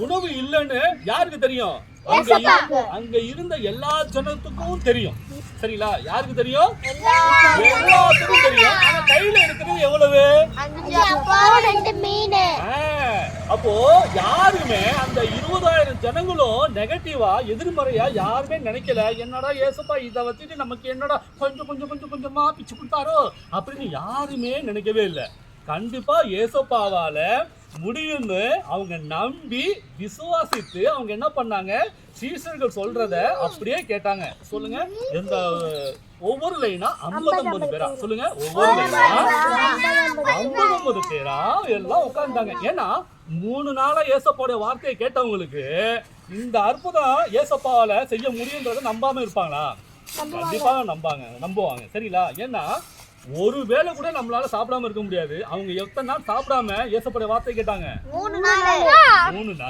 உணவு இல்லைன்னு யாருக்கு தெரியும்? அங்க இருந்த எல்லா ஜனத்துக்கும் தெரியும். சரிங்களா? யாருக்கு தெரியும்? எல்லாத்துக்கும் தெரியும். ஆனா கையில இருக்கிறது எவ்வளவு? அப்போ யாருமே அந்த 20,000 ஜனங்களும் நெகட்டிவா எதிர்மறையா யாருமே நினைக்கல. என்னடா ஏசப்பா இதை வச்சுட்டு நமக்கு என்னடா கொஞ்சமா பிச்சு கொடுத்தாரோ அப்படின்னு யாருமே நினைக்கவே இல்லை. கண்டிப்பா ஏசப்பாவால முடியும்னு அவங்க நம்பி விசுவாசித்து அவங்க என்ன பண்ணாங்க? சீசர்கள் சொல்றத அப்படியே கேட்டாங்க. சொல்லுங்க, எந்த ஒவ்வொரு லைனா 50 பேரா? சொல்லுங்க, ஒவ்வொரு லைனா 50 பேரா எல்லாம் உட்கார்ந்தாங்க. ஏன்னா 3 நாளா ஏசப்பாவுடைய வார்த்தையை கேட்டவங்களுக்கு இந்த அற்புதம் ஏசப்பாவால செய்ய முடியுன்றதை நம்பாம இருப்பாங்களா? கண்டிப்பா நம்புவாங்க. சரிங்களா? ஏன்னா ஒரு வேளை கூட நம்மளால சாப்பிடாம இருக்க முடியாது. அவங்க எத்தனை நாள் சாப்பிடாம ஏசப்பாவுடைய வார்த்தை கேட்டாங்க? 3 நாள்.